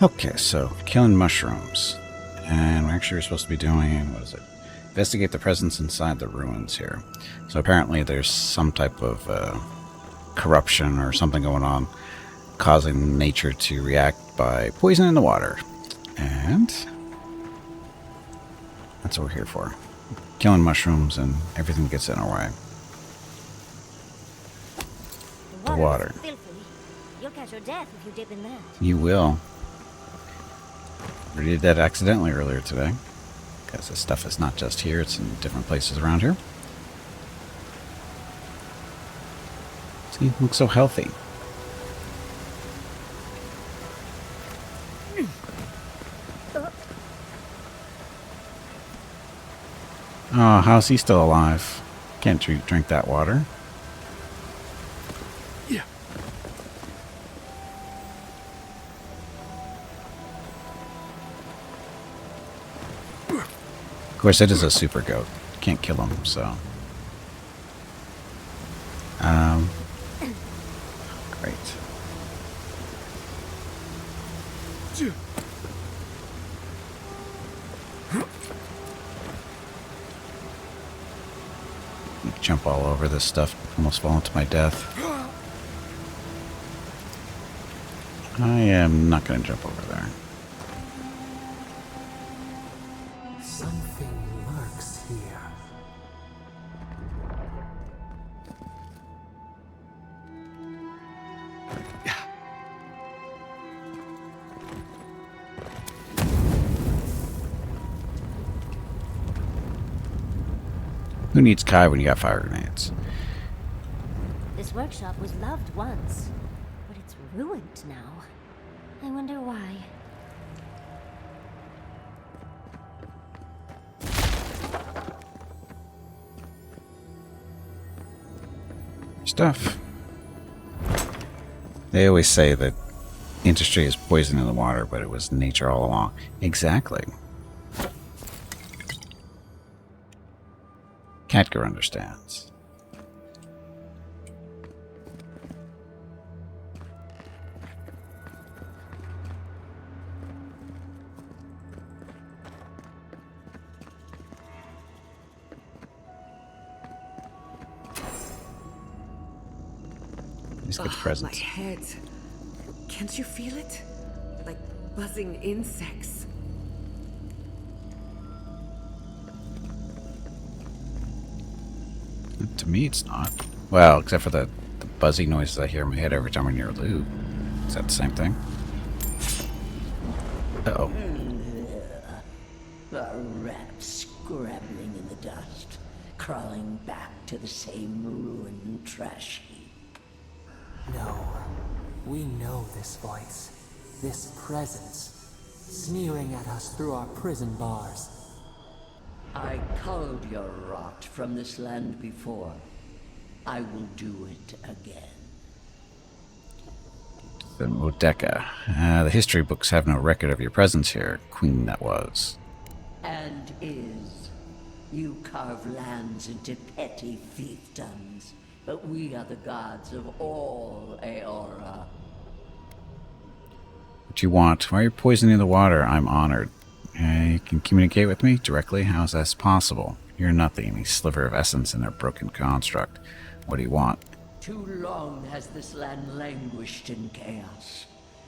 Okay, so killing mushrooms. And actually we're supposed to be doing, what is it? Investigate the presence inside the ruins here. So apparently there's some type of corruption or something going on, causing nature to react by poisoning the water. And that's what we're here for. Killing mushrooms and everything that gets in our way. The water. You'll catch your death if you dip in that. You will. We did that accidentally earlier today. Because this stuff is not just here, it's in different places around here. See, it looks so healthy. Oh, how's he still alive? Can't drink that water. Yeah. Of course, it is a super goat. Can't kill him, so. Great. Jump all over this stuff. Almost falling to my death. I am not going to jump over there. Something lurks here. Who needs Kai when you got fire grenades? This workshop was loved once, but it's ruined now. I wonder why. Stuff. They always say that industry is poisoning the water, but it was nature all along. Exactly. Katker understands. Let's get the presents. My head. Can't you feel it? Like buzzing insects. To me, it's not. Well, except for the buzzy noises I hear in my head every time I'm near a loot. Is that the same thing? Uh-oh. A rat scrabbling in the dust, crawling back to the same ruined trash heap. No, we know this voice, this presence, sneering at us through our prison bars. I culled your rot from this land before. I will do it again. The Modeka. The history books have no record of your presence here, queen that was. And is. You carve lands into petty fiefdoms, but we are the gods of all Aora. What you want? Why are you poisoning the water? I'm honored. You can communicate with me directly? How is that possible? You're not the any sliver of essence in their broken construct. What do you want? Too long has this land languished in chaos.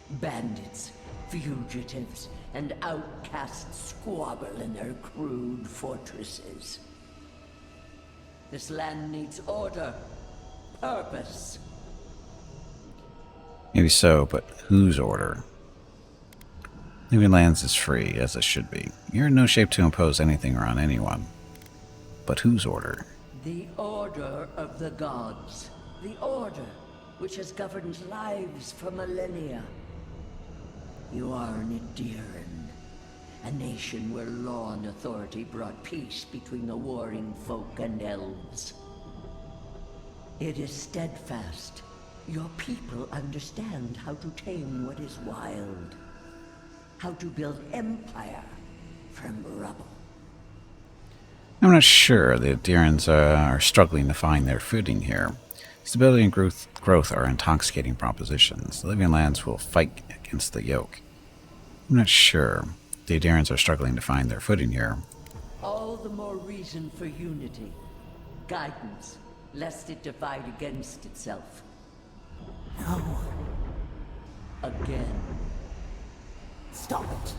Bandits, fugitives, and outcasts squabble in their crude fortresses. This land needs order, purpose. Maybe so, but whose order? Living Lands is free, as it should be. You're in no shape to impose anything on anyone. But whose order? The order of the gods. The order which has governed lives for millennia. You are an Ediran, a nation where law and authority brought peace between the warring folk and elves. It is steadfast. Your people understand how to tame what is wild. How to build empire from rubble. I'm not sure. The Adirans are struggling to find their footing here. Stability and growth are intoxicating propositions. The Living Lands will fight against the yoke. I'm not sure. The Adirans are struggling to find their footing here. All the more reason for unity. Guidance, lest it divide against itself. No. Again. Stop it.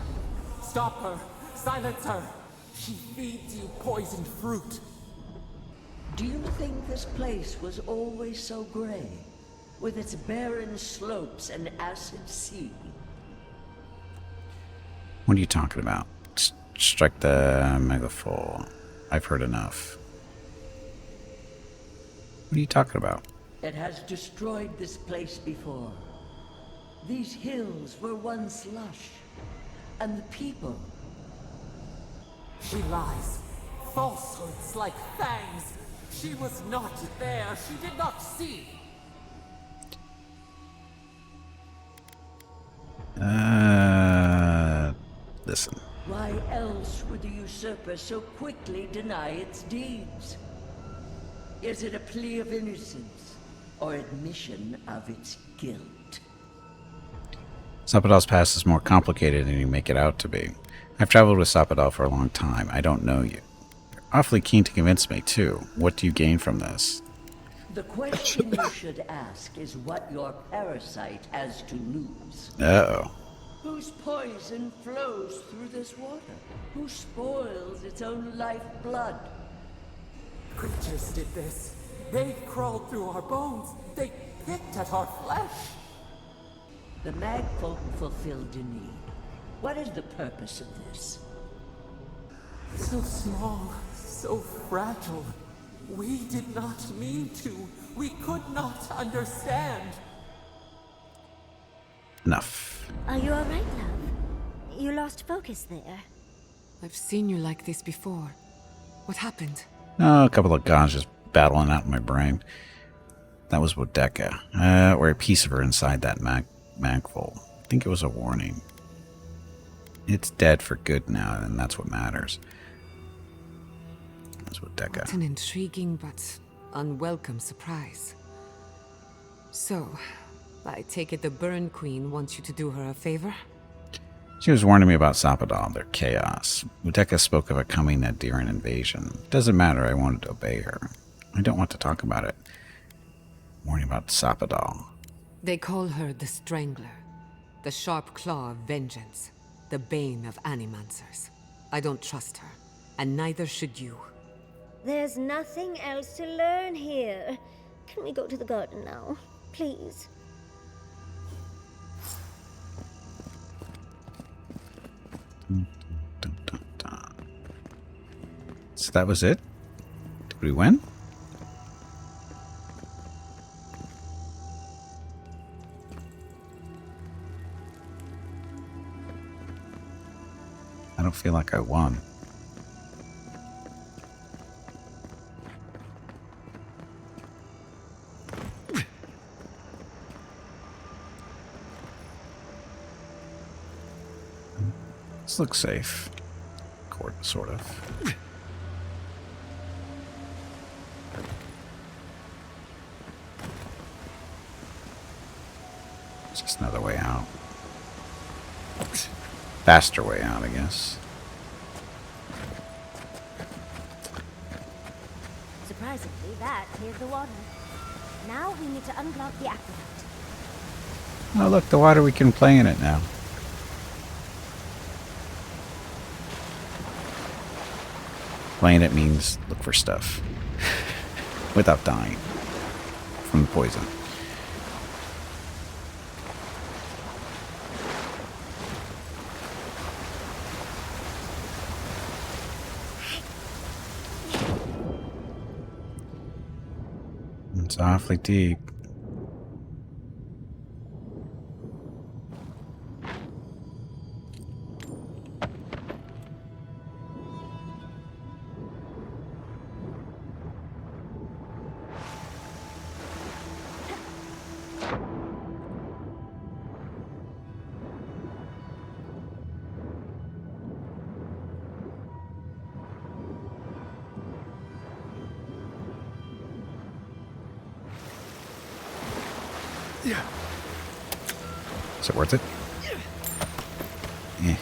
Stop her. Silence her. She feeds you poisoned fruit. Do you think this place was always so gray? With its barren slopes and acid sea? What are you talking about? Strike the megaphone. I've heard enough. What are you talking about? It has destroyed this place before. These hills were once lush. And the people. She lies. Falsehoods like fangs. She was not there. She did not see. Listen. Why else would the usurper so quickly deny its deeds? Is it a plea of innocence, or admission of its guilt? Sapadal's past is more complicated than you make it out to be. I've traveled with Sapadal for a long time. I don't know you. You're awfully keen to convince me, too. What do you gain from this? The question you should ask is what your parasite has to lose. Uh-oh. Whose poison flows through this water? Who spoils its own lifeblood? Creatures did this. They crawled through our bones. They picked at our flesh. The Magfolk fulfilled a need. What is the purpose of this? So small, so fragile. We did not mean to. We could not understand. Enough. Are you alright, love? You lost focus there. I've seen you like this before. What happened? Oh, a couple of gods just battling out in my brain. That was Wodeka. Or a piece of her inside that magful. I think it was a warning. It's dead for good now, and that's what matters. That's Wodeka. What an intriguing but unwelcome surprise. So, I take it the Burn Queen wants you to do her a favor? She was warning me about Sapadal, their chaos. Wodeka spoke of a coming Adiran invasion. Doesn't matter, I wanted to obey her. I don't want to talk about it. Warning about Sapadal. They call her the Strangler, the sharp claw of vengeance, the bane of animancers. I don't trust her, and neither should you. There's nothing else to learn here. Can we go to the garden now? Please. Dun, dun, dun. So that was it? Did we win? I don't feel like I won. This looks safe. Sort of. It's just another way out. Faster way out, I guess. Surprisingly, that cleared the water. Now we need to unblock the aqueduct. Oh, look, the water, we can play in it now. Playing it means look for stuff. Without dying. From the poison. It's awfully deep. Is it worth it? Eh.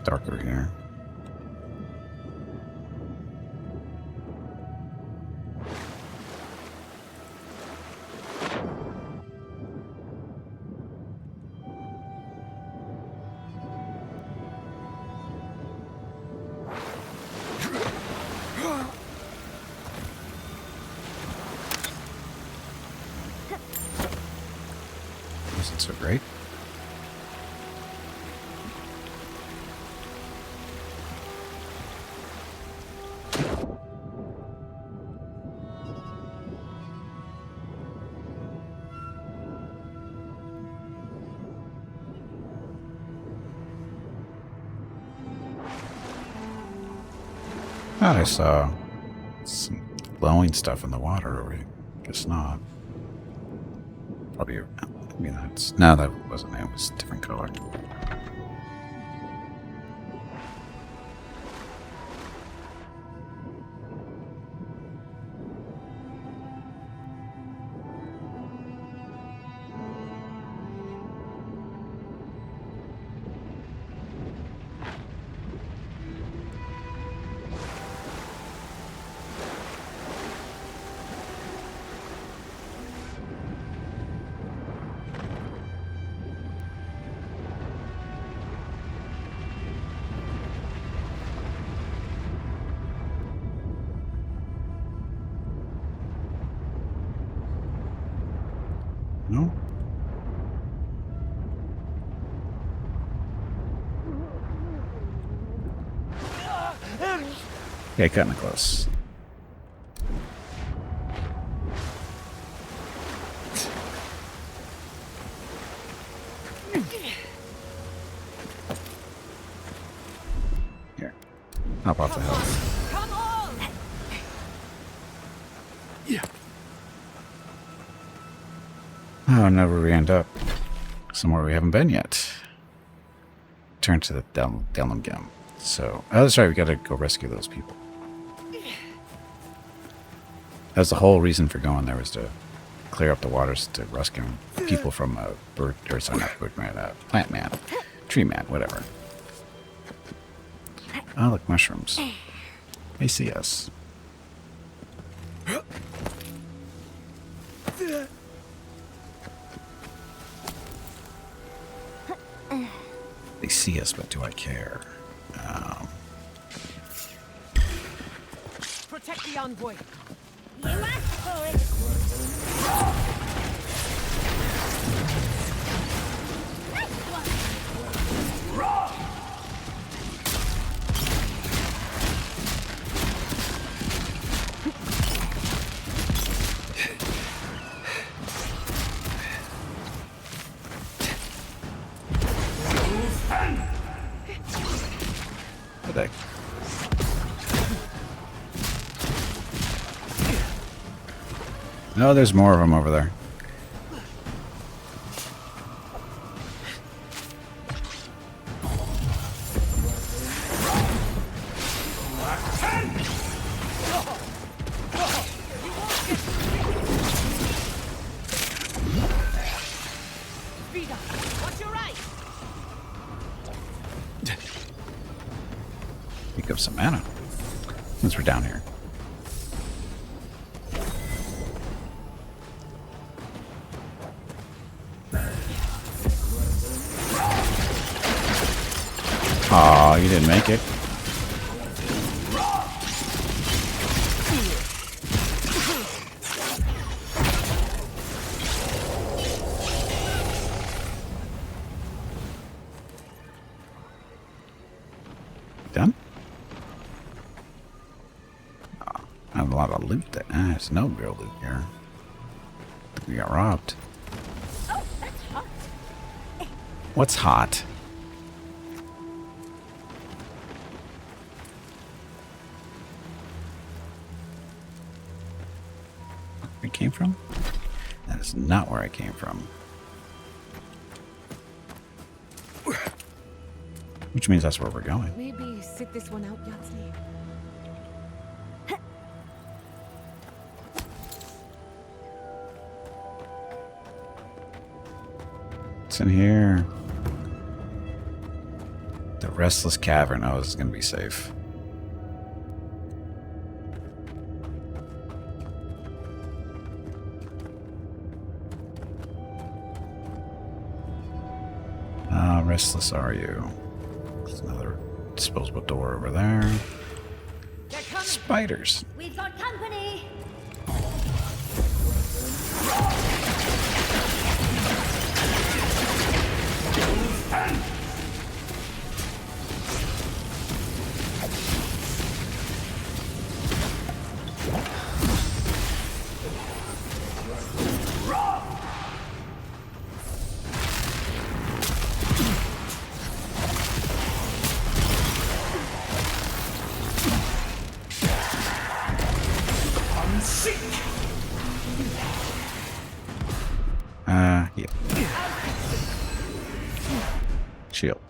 Darker here. Isn't so great. Thought I saw some glowing stuff in the water, or I guess not. Probably, I mean, that's, no, that wasn't it. It was a different color. No? Okay, cutting it close. Here. Hop off the hill. Come on! Oh, now we end up somewhere we haven't been yet. Turn to the Delmgem. So, oh, that's right, we gotta go rescue those people. That's the whole reason for going there, was to clear up the waters to rescue people from bird, or sorry, not bird man, plant man, tree man, whatever. Oh, look, mushrooms. They see us. They see us, but do I care? Protect the envoy. You asked for it. Today. No, there's more of them over there. What's your right? Pick up some mana since we're down here. Aw, you didn't make it. Done? Oh, I have a lot of loot there. Ah, there's no real loot here. We got robbed. Oh, that's hot. What's hot? Where I came from? That is not where I came from. Which means that's where we're going. Maybe sit this one out, Yatsley. What's in here? The Restless Cavern. Oh, this is going to be safe. Restless are you? There's another disposable door over there. They're coming. Spiders. We've got company. Yeah. Shield.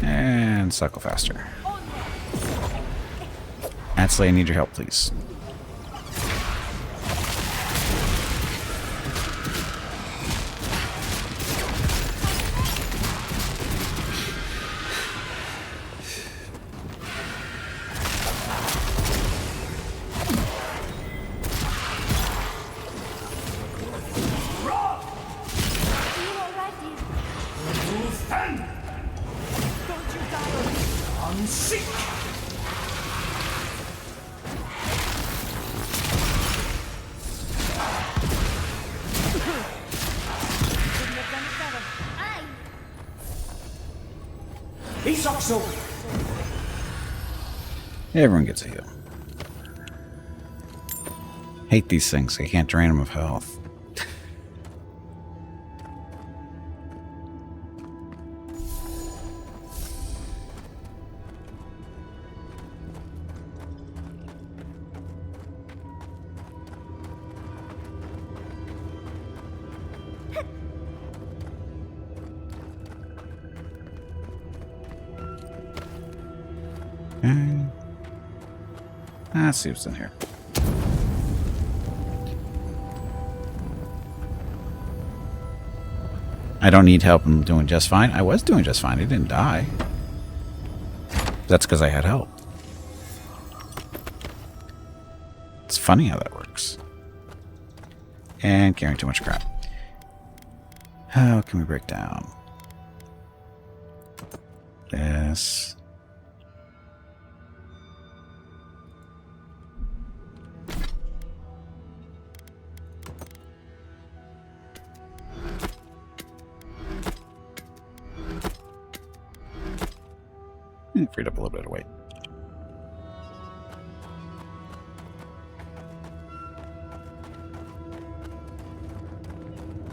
And cycle faster. Ansley, I need your help, please. Everyone gets a heal. Hate these things. I can't drain them of health. Okay. Let's see what's in here. I don't need help. I'm doing just fine. I was doing just fine. I didn't die. That's because I had help. It's funny how that works. And carrying too much crap. How can we break down this? Freed up a little bit of weight.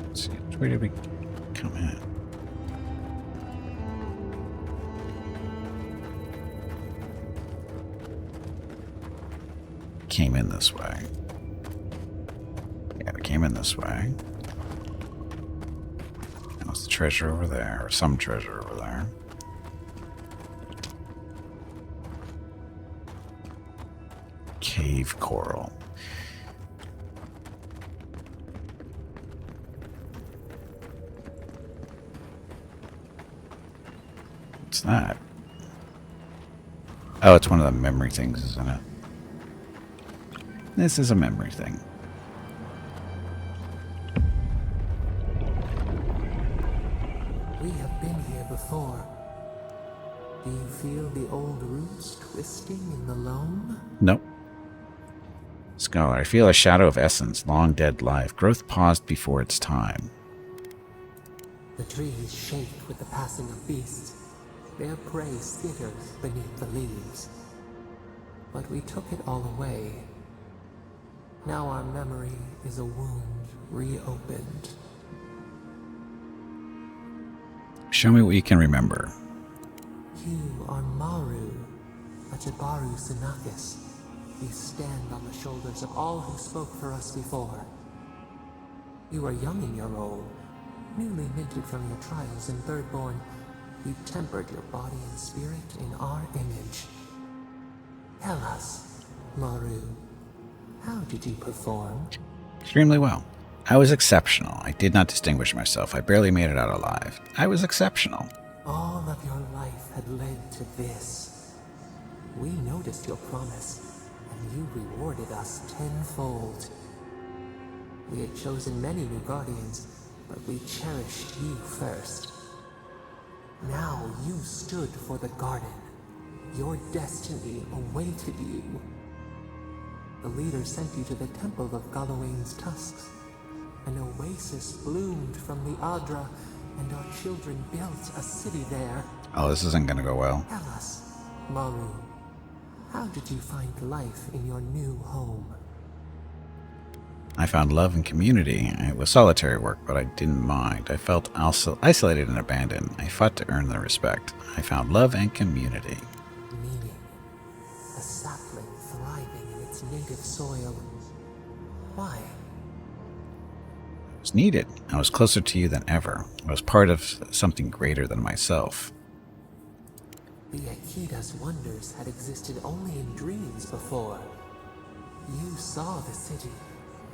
Let's see, where did we come in? Came in this way. Yeah, we came in this way. And there's the treasure over there, or some treasure over there. Cave coral. What's that? Oh, it's one of the memory things, isn't it? This is a memory thing. We have been here before. Do you feel the old roots twisting in the loam? Nope. Scholar, I feel a shadow of essence, long dead life. Growth paused before its time. The trees shake with the passing of beasts. Their prey skitters beneath the leaves. But we took it all away. Now our memory is a wound reopened. Show me what you can remember. You are Maru, a Jabaru Sinakis. You stand on the shoulders of all who spoke for us before. You are young in your role, newly minted from your trials in Thirdborn. You tempered your body and spirit in our image. Tell us, Maru, how did you perform? Extremely well. I was exceptional. I did not distinguish myself. I barely made it out alive. I was exceptional. All of your life had led to this. We noticed your promise, and you rewarded us tenfold. We had chosen many new guardians, but we cherished you first. Now you stood for the garden. Your destiny awaited you. The leader sent you to the temple of Galawain's Tusks. An oasis bloomed from the Adra, and our children built a city there. Oh, this isn't going to go well. Tell us, Maru, how did you find life in your new home? I found love and community. It was solitary work, but I didn't mind. I felt also isolated and abandoned. I fought to earn their respect. I found love and community. Meaning, a sapling thriving in its native soil. Why? I was needed. I was closer to you than ever. I was part of something greater than myself. The Akida's wonders had existed only in dreams before. You saw the city,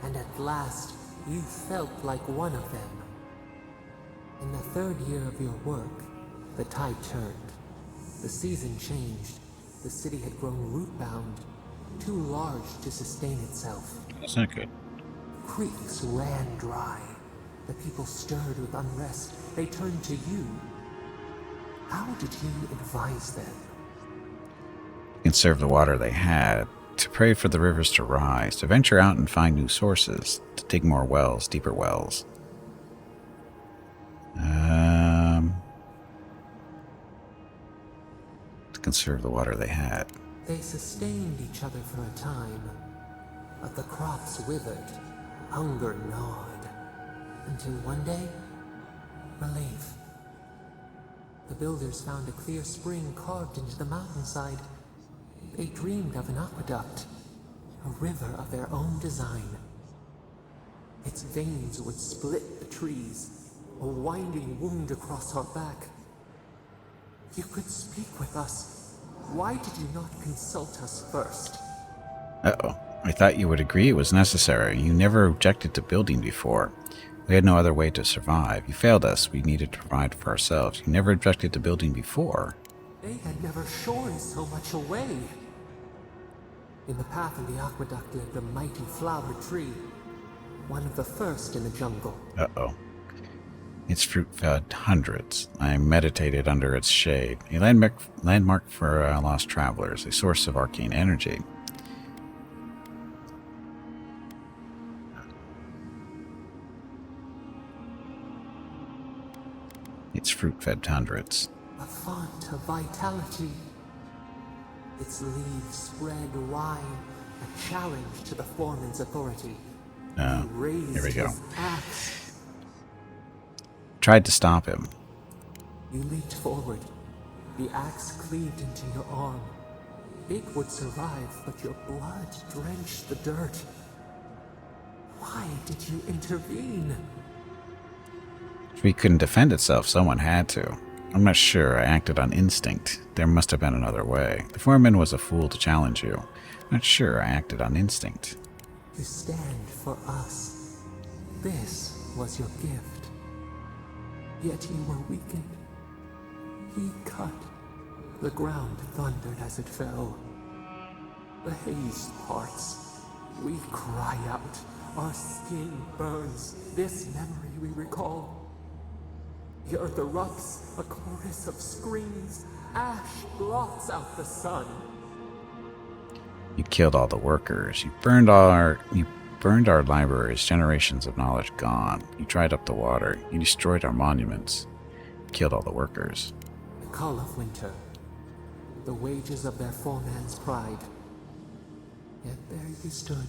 and at last you felt like one of them. In the third year of your work, the tide turned. The season changed. The city had grown root-bound, too large to sustain itself. That's not good. Creeks ran dry. The people stirred with unrest. They turned to you. How did you advise them? To conserve the water they had, to pray for the rivers to rise, to venture out and find new sources, to dig more wells, deeper wells. To conserve the water they had. They sustained each other for a time, but the crops withered, hunger gnawed, until one day, relief. The builders found a clear spring carved into the mountainside. They dreamed of an aqueduct, a river of their own design. Its veins would split the trees, a winding wound across our back. You could speak with us. Why did you not consult us first? Uh-oh. I thought you would agree it was necessary. You never objected to building before. We had no other way to survive. You failed us. We needed to provide for ourselves. You never objected to building before. They had never shorn so much away. In the path of the aqueduct lived a mighty flower tree, one of the first in the jungle. Uh-oh. Its fruit fed hundreds. I meditated under its shade. A landmark for lost travelers, a source of arcane energy. Its fruit fed hundreds. A font of vitality. Its leaves spread wide, a challenge to the foreman's authority. Oh, He raised here we go. his axe. Tried to stop him. You leaped forward. The axe cleaved into your arm. It would survive, but your blood drenched the dirt. Why did you intervene? If we couldn't defend itself, someone had to. I'm not sure. I acted on instinct. There must have been another way. The foreman was a fool to challenge you. I'm not sure. I acted on instinct. You stand for us. This was your gift. Yet you were weakened. He cut. The ground thundered as it fell. The haze parts. We cry out. Our skin burns. This memory we recall. The earth erupts, a chorus of screams. Ash blots out the sun. You killed all the workers. You burned our libraries. Generations of knowledge gone. You dried up the water. You destroyed our monuments. You killed all the workers. The call of winter. The wages of their foreman's pride. Yet there you stood.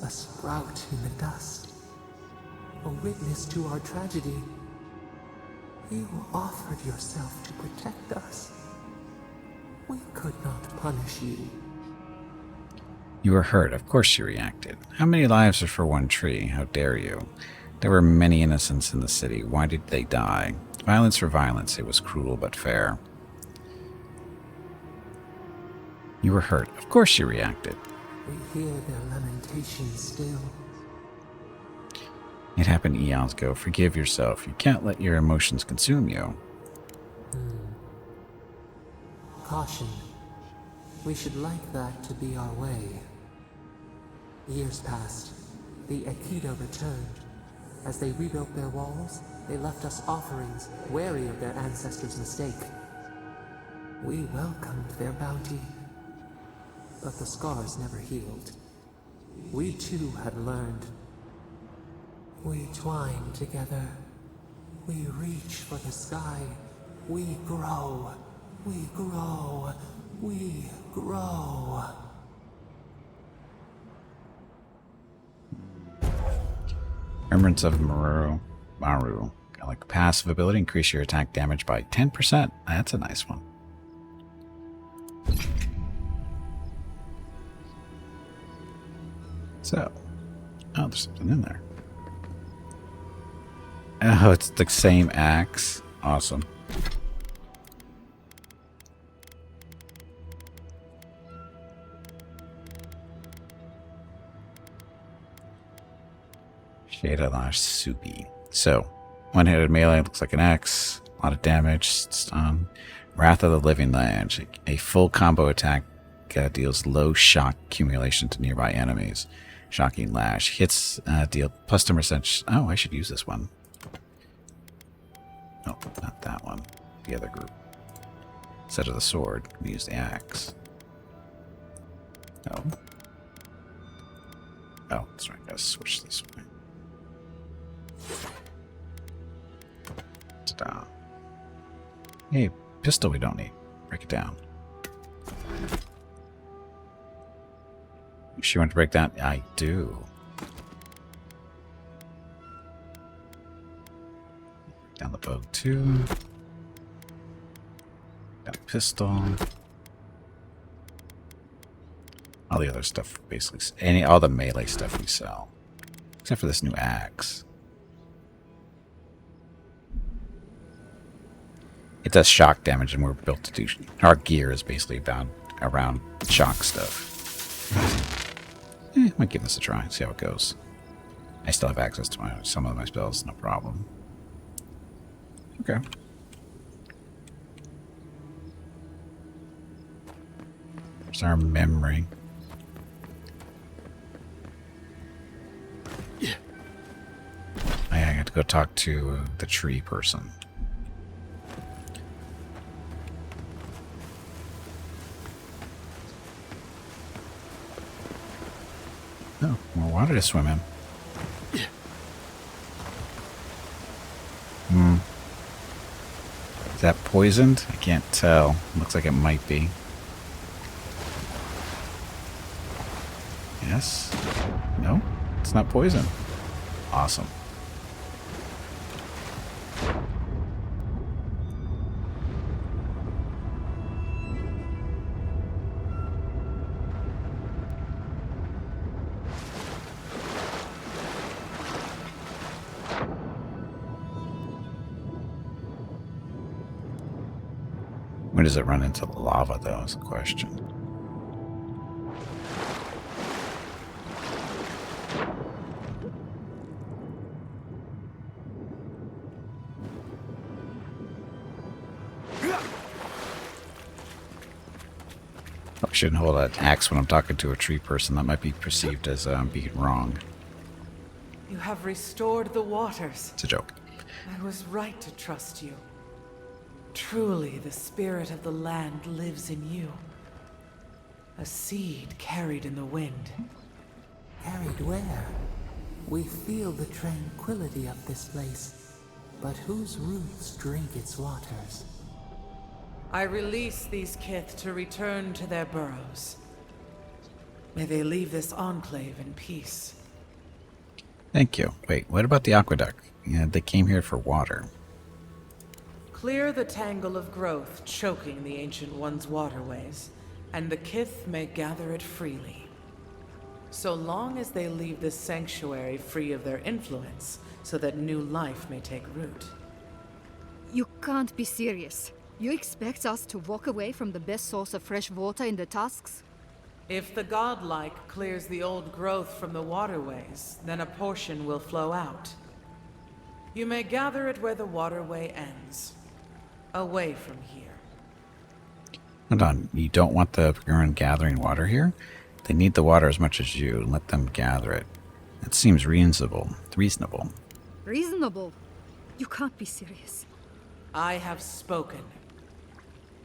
A sprout in the dust. A witness to our tragedy. You offered yourself to protect us. We could not punish you. You were hurt. Of course you reacted. How many lives are for one tree? How dare you? There were many innocents in the city. Why did they die? Violence for violence. It was cruel but fair. You were hurt. Of course you reacted. We hear their lamentations still. It happened eons ago. Forgive yourself. You can't let your emotions consume you. Caution. We should like that to be our way. Years passed. The Aikido returned. As they rebuilt their walls, they left us offerings, wary of their ancestors' mistake. We welcomed their bounty, but the scars never healed. We too had learned. We twine together. We reach for the sky. We grow. We grow. We grow. Remembrance of Maru. Got like a passive ability, increase your attack damage by 10%. That's a nice one. So, oh, there's something in there. Oh, it's the same axe. Awesome. Shada Lash Subi. So, one-handed melee looks like an X. A lot of damage. Stun. Wrath of the Living Land. A full combo attack deals low shock accumulation to nearby enemies. Shocking Lash. Hits deal plus 10%. Oh, I should use this one. No, not that one. The other group. Instead of the sword, we use the axe. Oh. Oh, that's right. Gotta switch this way. Ta-da. Hey, pistol we don't need. Break it down. You sure want to break down? I do. Break down the bow too. Got a pistol. All the other stuff basically, all the melee stuff we sell. Except for this new axe. It does shock damage, and we're built to do... Our gear is basically bound around shock stuff. Might give this a try, see how it goes. I still have access to some of my spells, no problem. Okay. There's our memory. I got to go talk to the tree person. Oh, more water to swim in. Is that poisoned? I can't tell. Looks like it might be. Yes? No? It's not poison. Awesome. When does it run into the lava, though, is the question. I shouldn't hold an axe when I'm talking to a tree person. That might be perceived as being wrong. You have restored the waters. It's a joke. I was right to trust you. Truly, the spirit of the land lives in you. A seed carried in the wind. Carried where? We feel the tranquility of this place, but whose roots drink its waters? I release these kith to return to their burrows. May they leave this enclave in peace. Thank you. Wait, what about the aqueduct? Yeah, they came here for water. Clear the tangle of growth choking the Ancient One's waterways, and the kith may gather it freely. So long as they leave this sanctuary free of their influence, so that new life may take root. You can't be serious. You expect us to walk away from the best source of fresh water in the Tusks? If the godlike clears the old growth from the waterways, then a portion will flow out. You may gather it where the waterway ends. Away from here. Hold on. You don't want the Pigurun gathering water here? They need the water as much as you. Let them gather it. That seems reasonable. Reasonable? You can't be serious. I have spoken.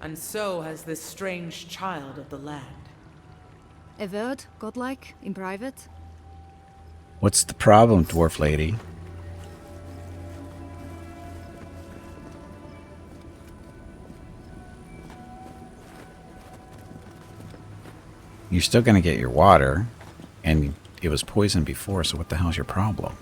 And so has this strange child of the land. Avowed, godlike, in private? What's the problem, dwarf lady? You're still going to get your water, and it was poisoned before, so what the hell's your problem?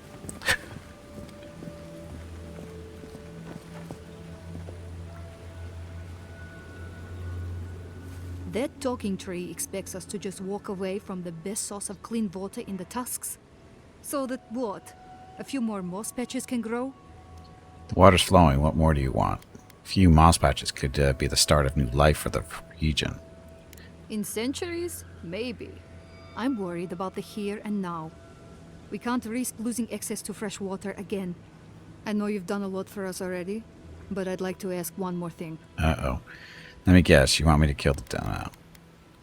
That talking tree expects us to just walk away from the best source of clean water in the Tusks. So that what? A few more moss patches can grow? The water's flowing. What more do you want? A few moss patches could be the start of new life for the region. In centuries? Maybe. I'm worried about the here and now. We can't risk losing access to fresh water again. I know you've done a lot for us already, but I'd like to ask one more thing. Uh-oh. Let me guess. You want me to kill the town?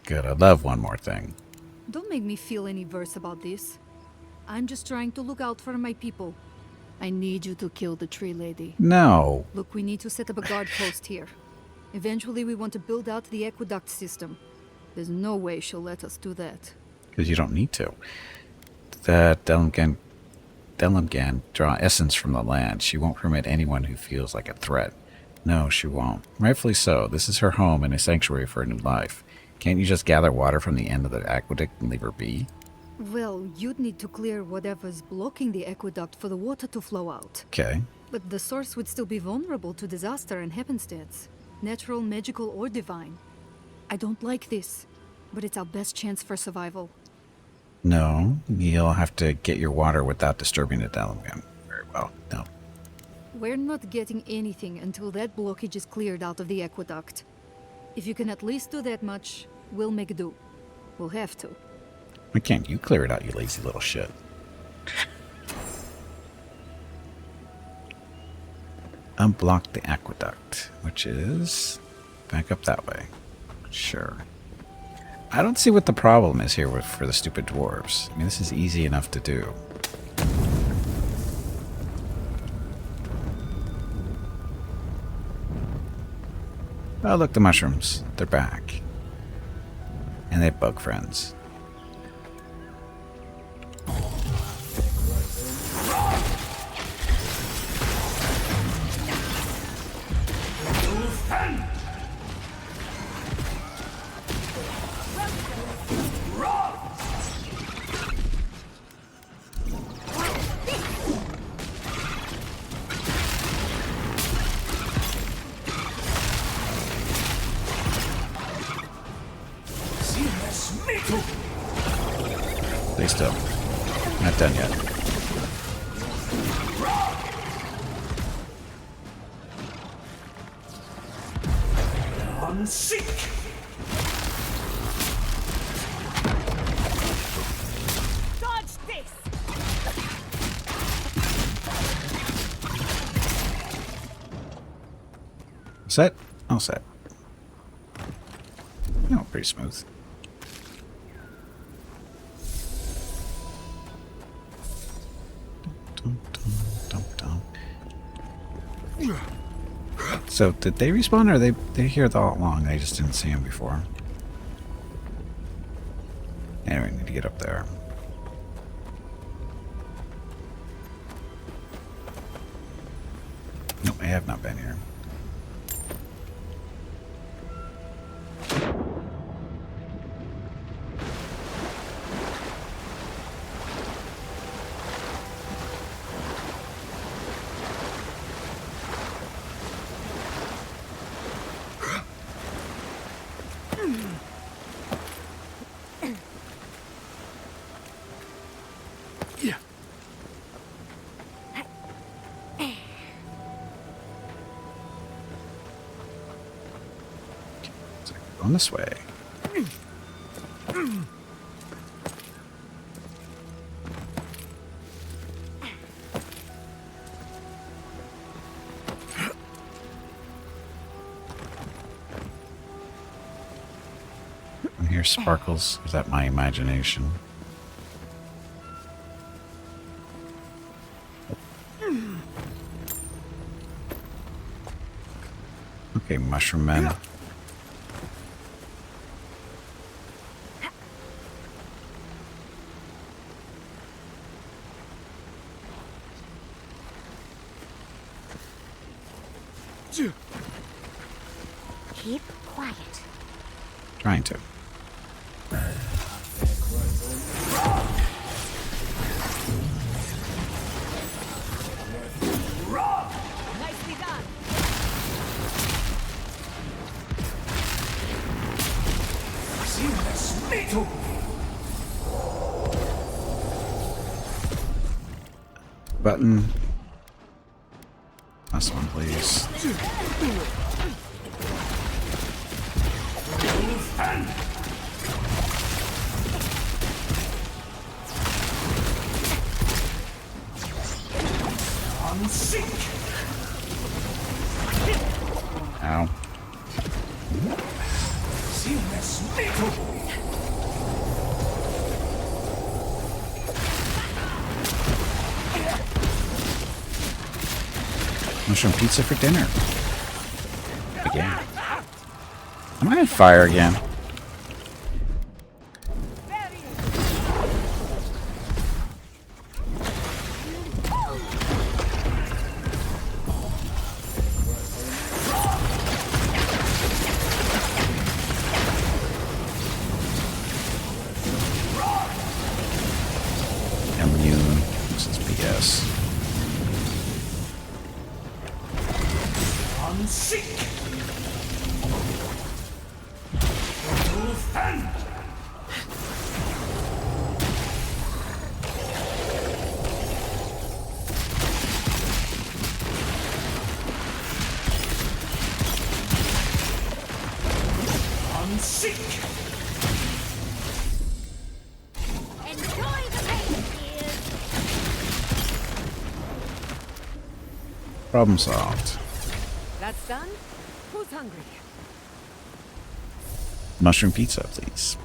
Good. I love one more thing. Don't make me feel any worse about this. I'm just trying to look out for my people. I need you to kill the tree lady. No. Look, we need to set up a guard post here. Eventually we want to build out the aqueduct system. There's no way she'll let us do that. Because you don't need to. The Delimgan draw essence from the land. She won't permit anyone who feels like a threat. No, she won't. Rightfully so. This is her home and a sanctuary for a new life. Can't you just gather water from the end of the aqueduct and leave her be? Well, you'd need to clear whatever's blocking the aqueduct for the water to flow out. Okay. But the source would still be vulnerable to disaster and happenstance. Natural, magical, or divine. I don't like this, but it's our best chance for survival. No, you'll have to get your water without disturbing the Delimgan. Very well. No. We're not getting anything until that blockage is cleared out of the aqueduct. If you can at least do that much, we'll make do. We'll have to. Why can't you clear it out, you lazy little shit? Unblock the aqueduct, which is back up that way. Sure. I don't see what the problem is here for the stupid dwarves. I mean, this is easy enough to do. Oh, look, the mushrooms. They're back. And they have bug friends. Stay still. Not done yet. Dodge this! Set? All set. Oh, pretty smooth. So, did they respawn, or they here all along? I just didn't see them before. Anyway, need to get up there. No, I have not been here. Going this way. hear sparkles? Is that my imagination? Okay, mushroom men. Keep quiet. Trying to. Nicely done. Button. Last one, please. Ow. Mushroom pizza for dinner. Again. Am I on fire again? Immune. This is BS. Enjoy the pain, dears. Problem solved. That's done? Who's hungry? Mushroom pizza, please.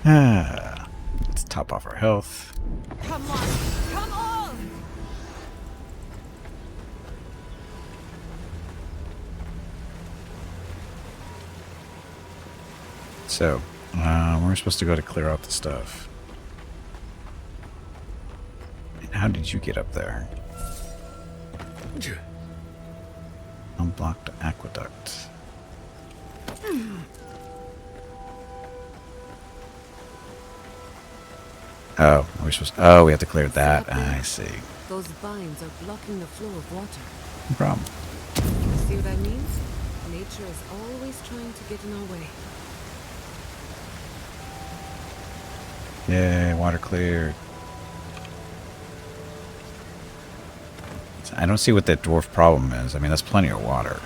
Let's top off our health. Come on! Come on! So, we're supposed to go to clear out the stuff. How did you get up there? Unblocked aqueduct. Oh, are we supposed? Oh, we have to clear that. I see. Those vines are blocking the flow of water. No problem. See what I mean? Nature is always trying to get in our way. Yay, water cleared. I don't see what that dwarf problem is. I mean, that's plenty of water.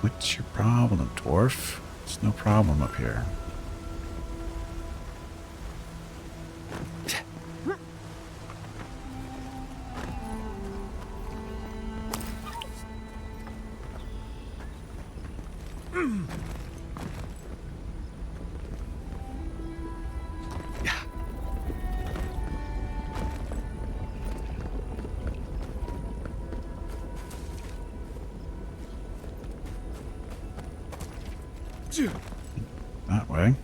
What's your problem, dwarf? There's no problem up here. That way.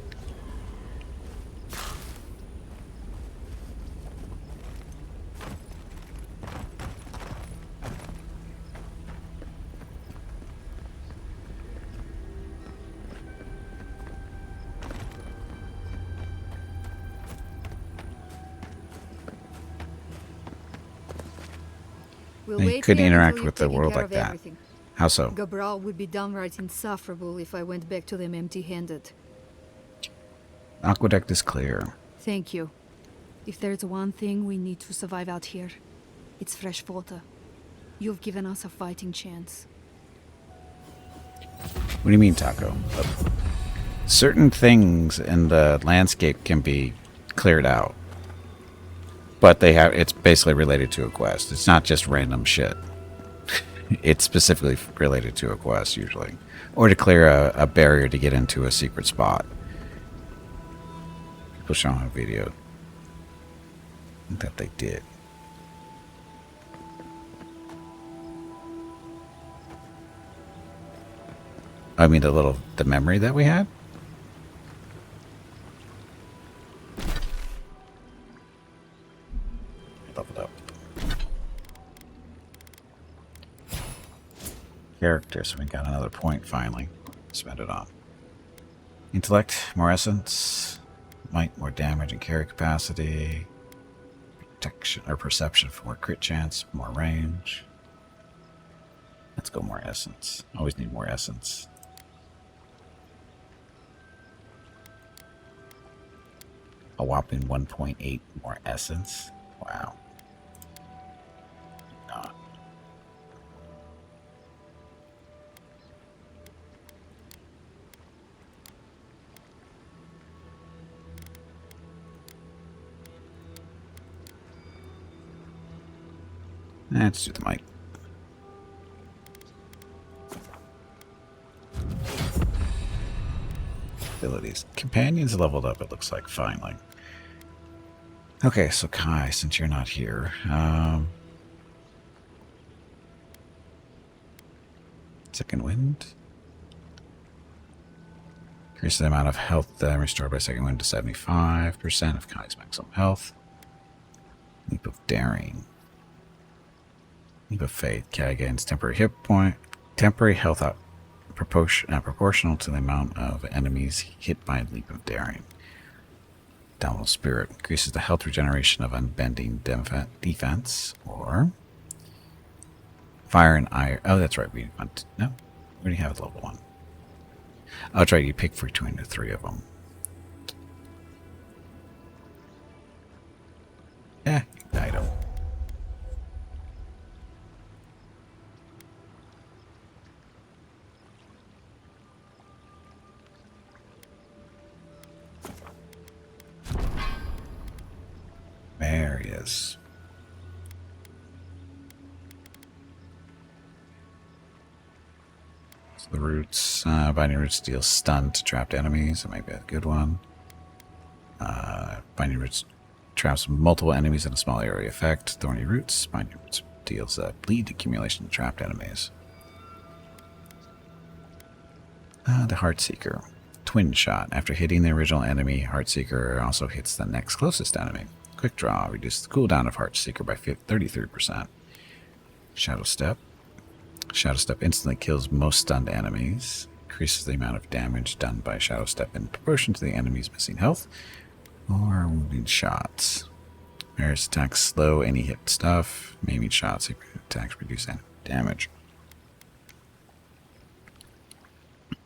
We'll You wait couldn't here interact until with you've the taken world care like of that. everything. How so? Gabral would be downright insufferable if I went back to them empty-handed. Aqueduct is clear. Thank you. If there's one thing we need to survive out here, it's fresh water. You've given us a fighting chance. What do you mean, Taco? certain things in the landscape can be cleared out, but it's basically related to a quest. It's not just random shit. It's specifically related to a quest usually, or to clear a barrier to get into a secret spot. People showing a video that they did. I mean the memory that we had. Leveled up. Character, so we got another point finally. Spend it on. Intellect, more essence. Might, more damage and carry capacity. Protection or perception for more crit chance, more range. Let's go more essence. Always need more essence. A whopping 1.8 more essence. Wow. Not. Let's do the mic. Abilities. Companions leveled up, it looks like, finally. Okay, so Kai, since you're not here, second wind. Increase the amount of health restored by second wind to 75% of Kai's maximum health. Leap of daring. Leap of faith. Kai gains temporary health out proportional to the amount of enemies hit by leap of daring. Downward Spirit increases the health regeneration of unbending defense, or Fire and Iron. Oh, that's right. We already have level 1. I'll try to pick between the 3 of them. Ignite them. There he is. So the roots, binding roots deals stun to trapped enemies. That might be a good one. Binding roots traps multiple enemies in a small area effect. Thorny roots. Binding roots deals bleed accumulation to trapped enemies. The Heartseeker. Twin shot. After hitting the original enemy, Heartseeker also hits the next closest enemy. Quick draw. Reduces the cooldown of Heartseeker by 33%. Shadow Step. Shadow Step instantly kills most stunned enemies. Increases the amount of damage done by Shadow Step in proportion to the enemy's missing health or wounding shots. Various attacks slow any hit stuff. Maiming shots. Attacks reduce damage.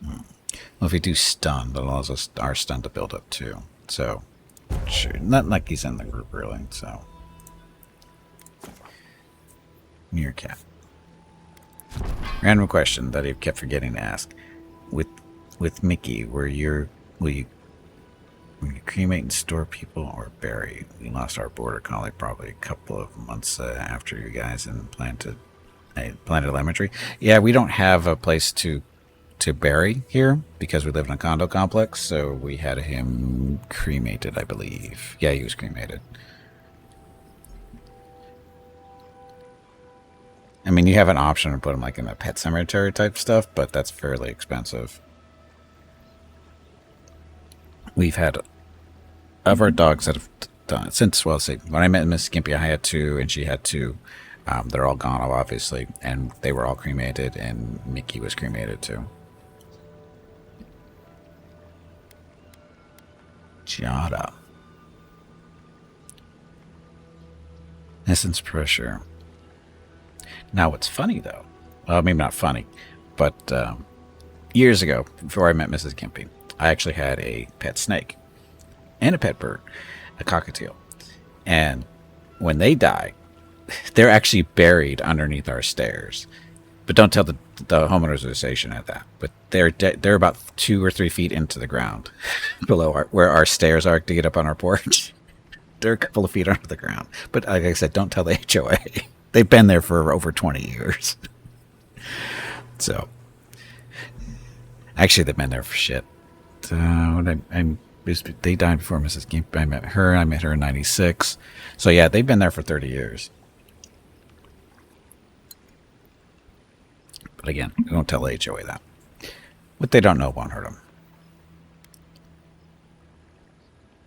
Well, if we do stun, that allows us our stun to build up too. So, sure, not like he's in the group really. So, Meerkat. Random question that he kept forgetting to ask: with Mickey, will you cremate and store people or bury? We lost our border collie probably a couple of months after you guys and planted elementary. Yeah, we don't have a place to bury here because we live in a condo complex, so we had him cremated, I believe. Yeah, he was cremated. I mean, you have an option to put him like in a pet cemetery type stuff, but that's fairly expensive. We've had of our dogs that have done since, well, say when I met Miss Skimpy, I had 2 and she had 2. They're all gone, obviously, and they were all cremated, and Mickey was cremated too. Giada. Essence pressure. Now, what's funny though, well, maybe not funny, but years ago, before I met Mrs. Gimpy, I actually had a pet snake and a pet bird, a cockatiel. And when they die, they're actually buried underneath our stairs. But don't tell the homeowners association at that, but they're about 2 or 3 feet into the ground below where our stairs are to get up on our porch. They're a couple of feet under the ground. But like I said, don't tell the HOA. They've been there for over 20 years. So, actually, they've been there for shit. They died before Mrs. Gimp. I met her in 96. So yeah, they've been there for 30 years. But again, don't tell the HOA that. What they don't know won't hurt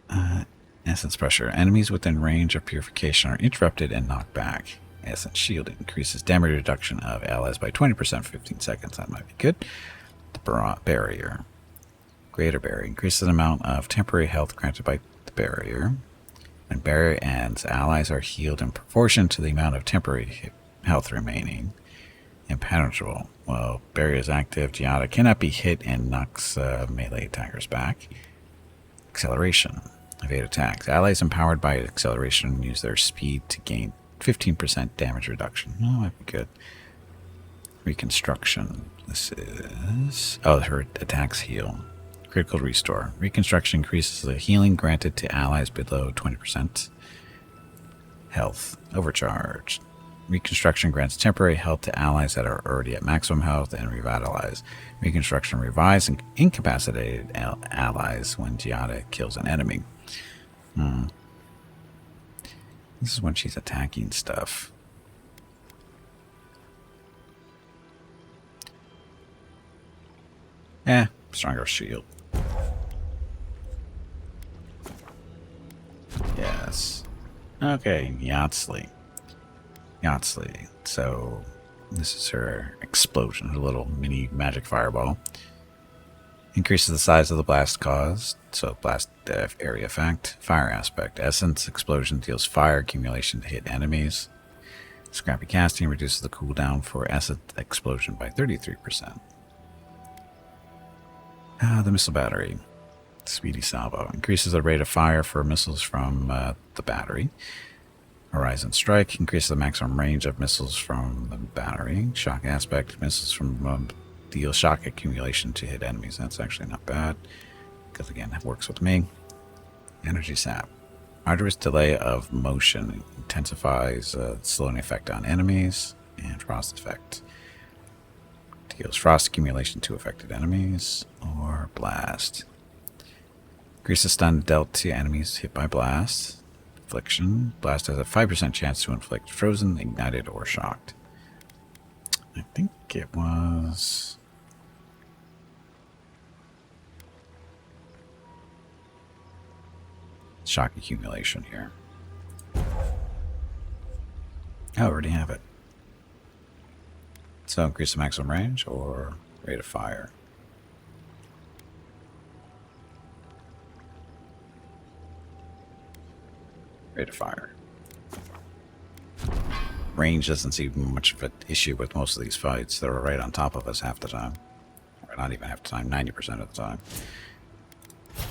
them. Essence pressure. Enemies within range of purification are interrupted and knocked back. Essence shield increases damage reduction of allies by 20% for 15 seconds. That might be good. The barrier. Greater barrier increases the amount of temporary health granted by the barrier. When barrier ends, allies are healed in proportion to the amount of temporary health remaining. Impenetrable. Well, barrier is active. Giada cannot be hit and knocks melee attackers back. Acceleration. Evade attacks. Allies empowered by acceleration use their speed to gain 15% damage reduction. Oh, that might be good. Reconstruction. This is... Oh, her attacks heal. Critical restore. Reconstruction increases the healing granted to allies below 20%. Health. Overcharge. Reconstruction grants temporary health to allies that are already at maximum health and revitalize. Reconstruction revives and incapacitated allies when Giada kills an enemy. This is when she's attacking stuff. Stronger shield. Yes. Okay, Yahtzee. So, this is her explosion, her little mini magic fireball. Increases the size of the blast caused, so blast area effect. Fire aspect. Essence explosion deals fire accumulation to hit enemies. Scrappy casting reduces the cooldown for essence explosion by 33%. The missile battery. Speedy salvo. Increases the rate of fire for missiles from the battery. Horizon strike. Increases the maximum range of missiles from the battery. Shock aspect. Missiles from deal shock accumulation to hit enemies. That's actually not bad. Because again, it works with me. Energy sap. Arduous delay of motion. Intensifies slowing effect on enemies. And frost effect. Deals frost accumulation to affected enemies. Or blast. Increases stun dealt to enemies hit by blast. Affliction. Blast has a 5% chance to inflict frozen, ignited, or shocked. I think it was... shock accumulation here. I already have it. So increase the maximum range or rate of fire. Rate of fire. Range doesn't seem much of an issue with most of these fights. They're right on top of us half the time. Or not even half the time, 90% of the time.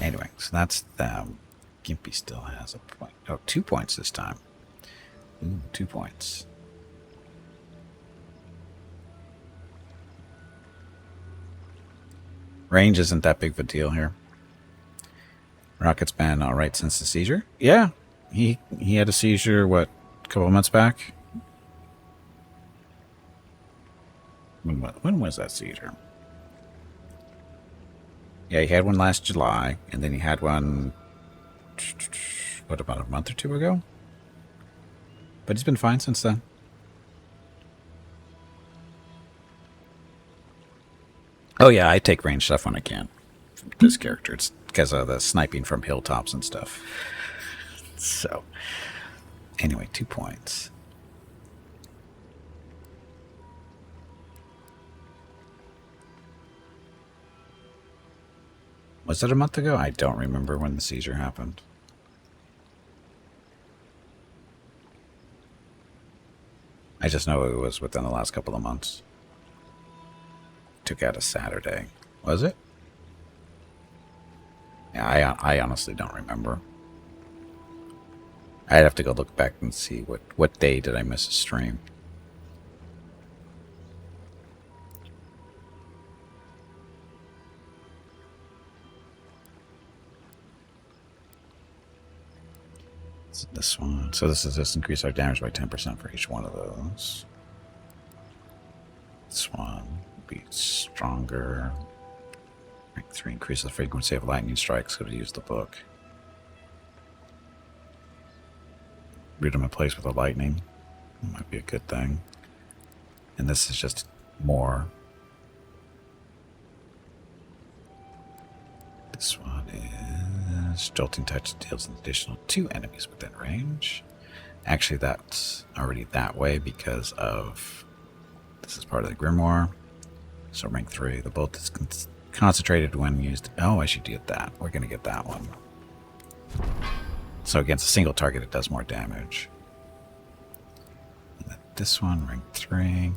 Anyway, so that's them. Gimpy still has a point. Oh, 2 points this time. Ooh, 2 points. Range isn't that big of a deal here. Rocket's been alright since the seizure. Yeah, he had a seizure, what, a couple of months back? When was that seizure? Yeah, he had one last July, and then he had one, what, about a month or two ago? But he's been fine since then. Oh yeah, I take range stuff when I can. This character, it's because of the sniping from hilltops and stuff. So, anyway, 2 points. Was it a month ago? I don't remember when the seizure happened. I just know it was within the last couple of months. Took out a Saturday. Was it? Yeah, I honestly don't remember. I'd have to go look back and see what day did I miss a stream. So this one. So this is just increase our damage by 10% for each one of those. This one will be stronger. Rank 3 increase the frequency of lightning strikes. Could use the book. Root them in place with a lightning. That might be a good thing. And this is just more. This one is Jolting Touch deals an additional 2 enemies within range. Actually, that's already that way because of this is part of the Grimoire. So rank 3, the bolt is concentrated when used. Oh, I should get that. We're going to get that one. So against a single target, it does more damage. And then this one, rank 3.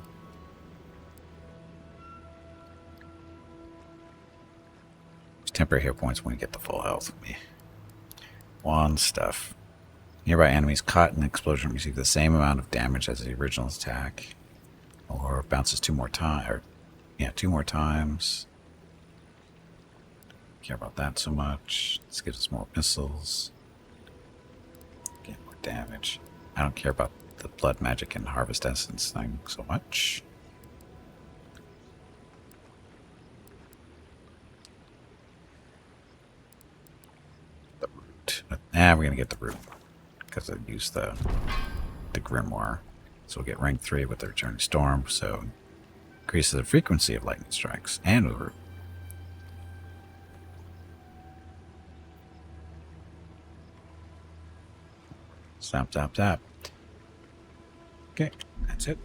Temporary hit points when you get the full health. One stuff. Nearby enemies caught in an explosion receive the same amount of damage as the original attack. Or bounces 2 more times. Yeah, 2 more times. Care about that so much. This gives us more missiles. Get more damage. I don't care about the blood magic and harvest essence thing so much. The root. We're gonna get the root because I used the Grimoire. So we'll get rank 3 with the Returning Storm, so increases the frequency of lightning strikes and the root. Zap, zap, zap. Okay, that's it.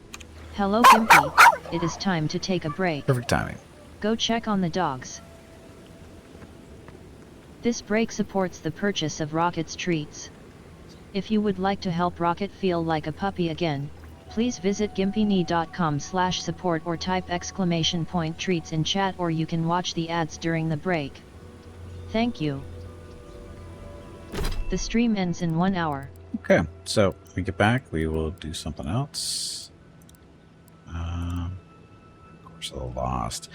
Hello, Gimpy. It is time to take a break. Perfect timing. Go check on the dogs. This break supports the purchase of Rocket's treats. If you would like to help Rocket feel like a puppy again, please visit gimpyknee.com/support or type !treats in chat, or you can watch the ads during the break. Thank you. The stream ends in 1 hour. Okay, so when we get back, we will do something else. Course of the Lost.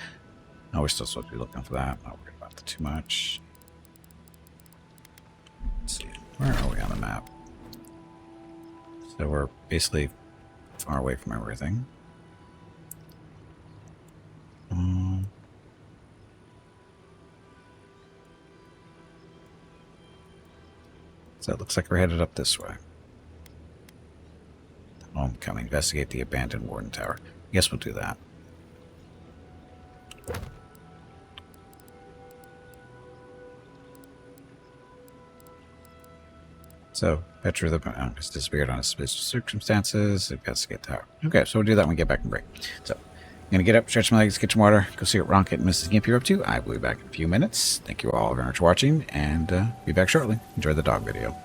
No, we're still supposed to be looking for that. Not worried about that too much. Let's see, where are we on the map? So we're basically far away from everything. So it looks like we're headed up this way. Homecoming. Investigate the abandoned Warden Tower. Guess we'll do that. So, Petra has disappeared on suspicious circumstances. Investigate the tower. Okay, so we'll do that when we get back and break. So, I'm going to get up, stretch my legs, get some water, go see what Rocket and Mrs. Gimpy are up to. I will be back in a few minutes. Thank you all very much for watching, and be back shortly. Enjoy the dog video.